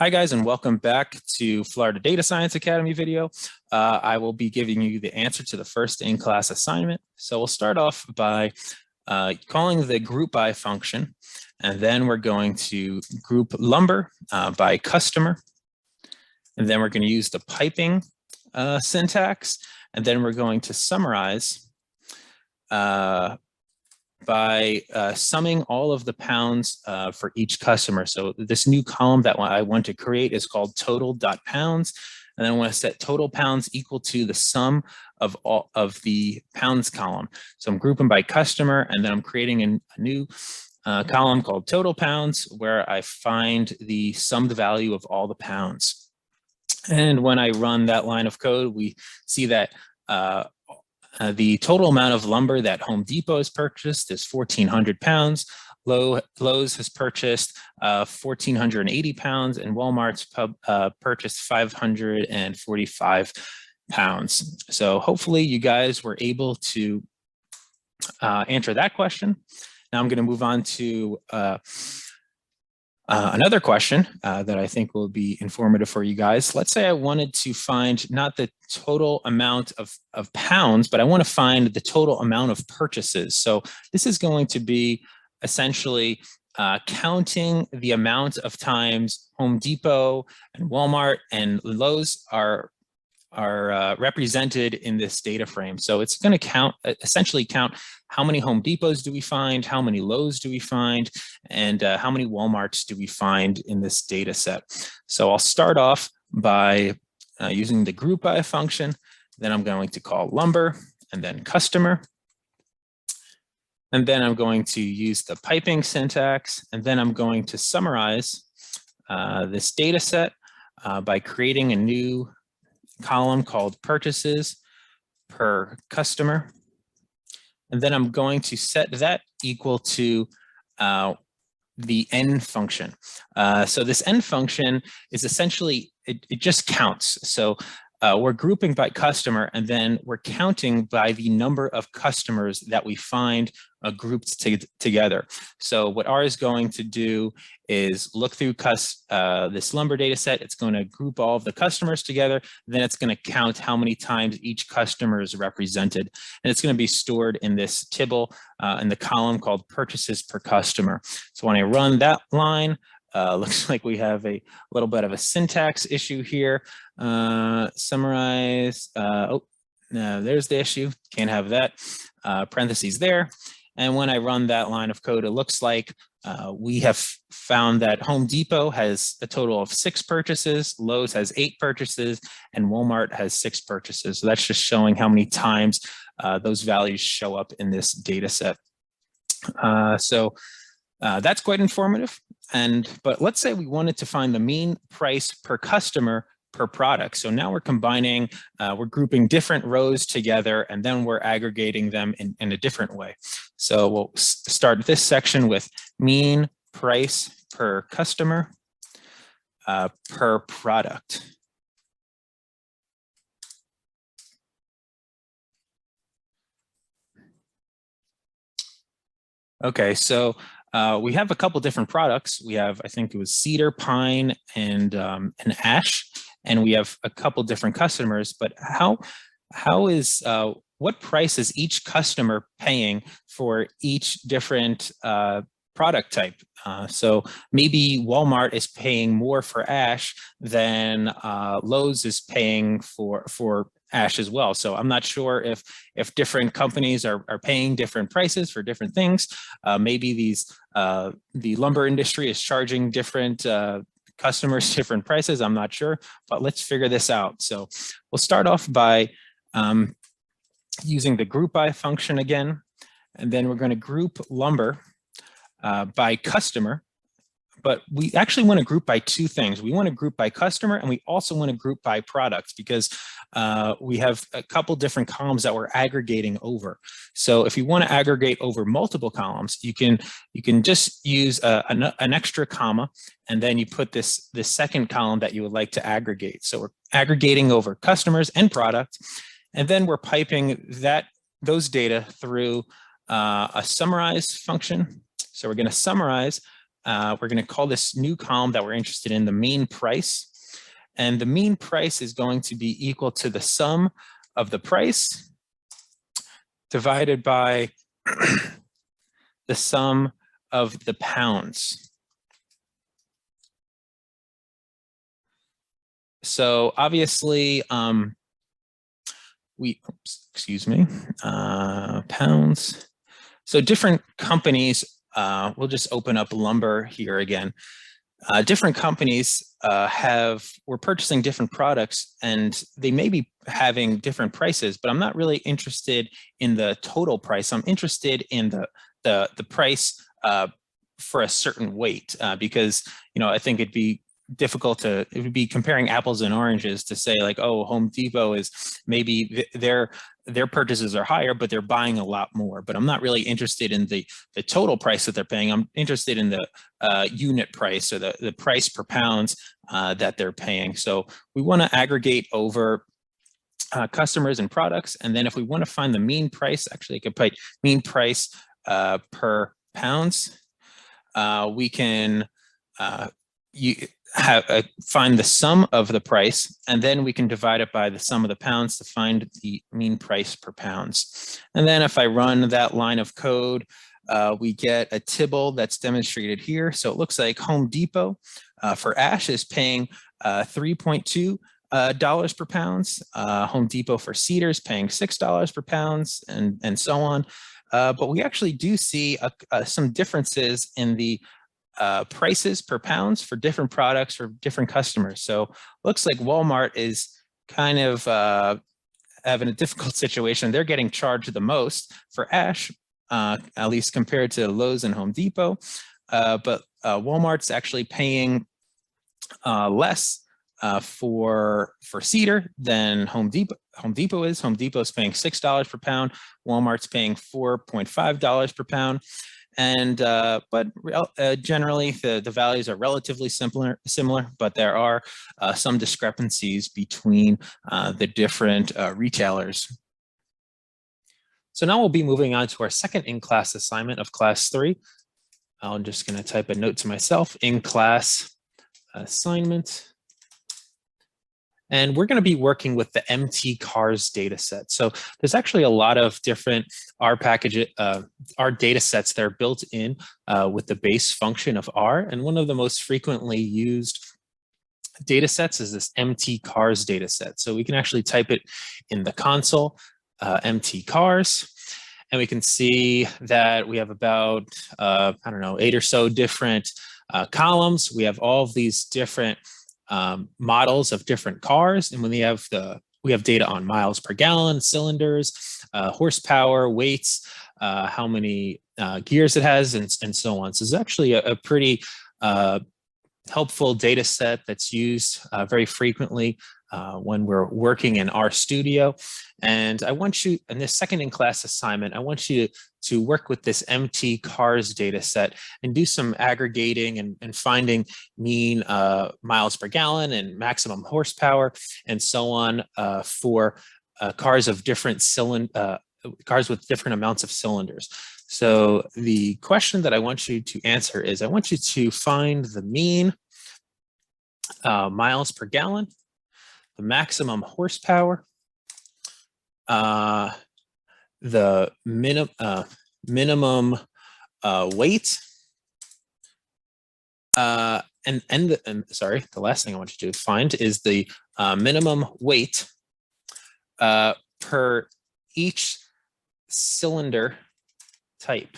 Hi guys, and welcome back to Florida Data Science Academy video. I will be giving you the answer to the first in-class assignment. So we'll start off by calling the group by function, and then we're going to group lumber by customer, and then we're going to use the piping syntax, and then we're going to summarize by summing all of the pounds for each customer. So this new column that I want to create is called total.pounds. And then I want to set total pounds equal to the sum of all of the pounds column. So I'm grouping by customer, and then I'm creating a new column called total pounds where I find the summed value of all the pounds. And when I run that line of code, we see that the total amount of lumber that Home Depot has purchased is 1,400 pounds. Lowe's has purchased 1,480 pounds, and Walmart's purchased 545 pounds. So hopefully you guys were able to answer that question. Now I'm going to move on to another question that I think will be informative for you guys. Let's say I wanted to find not the total amount of pounds, but I want to find the total amount of purchases. So this is going to be essentially counting the amount of times Home Depot and Walmart and Lowe's are represented in this data frame. So it's going to essentially count how many Home Depots do we find, how many Lowe's do we find, and how many Walmarts do we find in this data set. So I'll start off by using the group by function. Then I'm going to call lumber and then customer. And then I'm going to use the piping syntax. And then I'm going to summarize this data set by creating a new column called purchases per customer. And then I'm going to set that equal to the n function. So this n function is essentially, it just counts. So we're grouping by customer, and then we're counting by the number of customers that we find grouped together. So what R is going to do is look through this lumber data set. It's going to group all of the customers together. Then it's going to count how many times each customer is represented. And it's going to be stored in this table in the column called purchases per customer. So when I run that line, looks like we have a little bit of a syntax issue here. Summarize, oh, no, there's the issue, can't have that, parentheses there. And when I run that line of code, it looks like we have found that Home Depot has a total of 6 purchases, Lowe's has 8 purchases, and Walmart has 6 purchases. So that's just showing how many times those values show up in this data set. That's quite informative. But let's say we wanted to find the mean price per customer per product. So now we're combining, we're grouping different rows together, and then we're aggregating them in a different way. So we'll start this section with mean price per customer per product. Okay, so we have a couple different products. We have, I think it was cedar, pine, and ash, and we have a couple different customers. But what price is each customer paying for each different product type? So maybe Walmart is paying more for ash than Lowe's is paying for ash as well. So I'm not sure if different companies are paying different prices for different things. Maybe the lumber industry is charging different customers different prices. I'm not sure, but let's figure this out. So we'll start off by using the group by function again, and then we're going to group lumber by customer. But we actually want to group by 2 things. We want to group by customer, and we also want to group by products, because we have a couple different columns that we're aggregating over. So if you want to aggregate over multiple columns, you can just use an extra comma, and then you put this second column that you would like to aggregate. So we're aggregating over customers and products, and then we're piping those data through a summarize function. So we're going to summarize we're going to call this new column that we're interested in the mean price. And the mean price is going to be equal to the sum of the price divided by the sum of the pounds. So obviously, pounds. So different companies, we'll just open up lumber here again. Different companies we're purchasing different products, and they may be having different prices, but I'm not really interested in the total price. I'm interested in the price for a certain weight, because I think it would be comparing apples and oranges to say like, oh, Home Depot is maybe their purchases are higher, but they're buying a lot more. But I'm not really interested in the total price that they're paying. I'm interested in the unit price, or the price per pounds that they're paying. So we want to aggregate over customers and products. And then if we want to find the mean price, actually I could put mean price per pounds. We can find the sum of the price, and then we can divide it by the sum of the pounds to find the mean price per pounds. And then if I run that line of code, we get a tibble that's demonstrated here. So it looks like Home Depot for ash is paying $3.2 per pounds. Home Depot for cedar is paying $6 per pounds, and so on. But we actually do see some differences in the prices per pounds for different products for different customers. So looks like Walmart is kind of having a difficult situation. They're getting charged the most for ash, at least compared to Lowe's and Home Depot. But Walmart's actually paying less for cedar than Home Depot. Home Depot is. Home Depot's paying $6 per pound. Walmart's paying $4.5 per pound. And but generally the values are relatively similar, but there are some discrepancies between the different retailers. So now we'll be moving on to our second in-class assignment of class 3. I'm just going to type a note to myself, in-class assignment. And we're going to be working with the MT cars data set. So there's actually a lot of different R data sets that are built in with the base function of R. And one of the most frequently used data sets is this MT cars data set. So we can actually type it in the console, MT cars. And we can see that we have about, 8 or so different columns. We have all of these different models of different cars, and when we have data on miles per gallon, cylinders, horsepower, weights, how many gears it has, and so on. So it's actually a pretty helpful data set that's used very frequently when we're working in RStudio. And I want you, in this second in-class assignment, I want you to work with this MT cars data set and do some aggregating and finding mean miles per gallon and maximum horsepower and so on for cars of different cars with different amounts of cylinders. So the question that I want you to answer is, I want you to find the mean miles per gallon, the maximum horsepower, the minimum weight, sorry, the last thing I want you to find is the minimum weight per each cylinder type.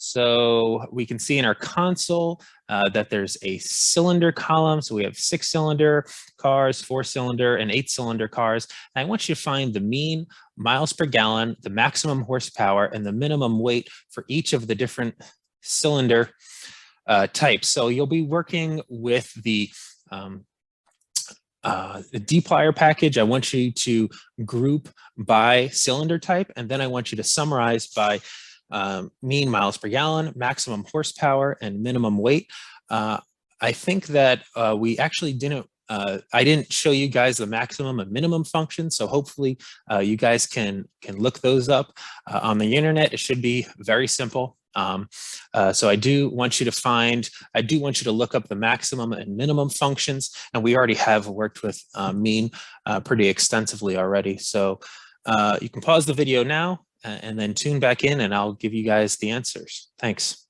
So we can see in our console that there's a cylinder column. So we have 6-cylinder cars, 4-cylinder, and 8-cylinder cars. And I want you to find the mean miles per gallon, the maximum horsepower, and the minimum weight for each of the different cylinder types. So you'll be working with the dplyr package. I want you to group by cylinder type, and then I want you to summarize by mean miles per gallon, maximum horsepower, and minimum weight. I think that we actually didn't, I didn't show you guys the maximum and minimum functions, so hopefully you guys can look those up on the internet. It should be very simple. So I do want you to look up the maximum and minimum functions, and we already have worked with mean pretty extensively already. So you can pause the video now and then tune back in, and I'll give you guys the answers. Thanks.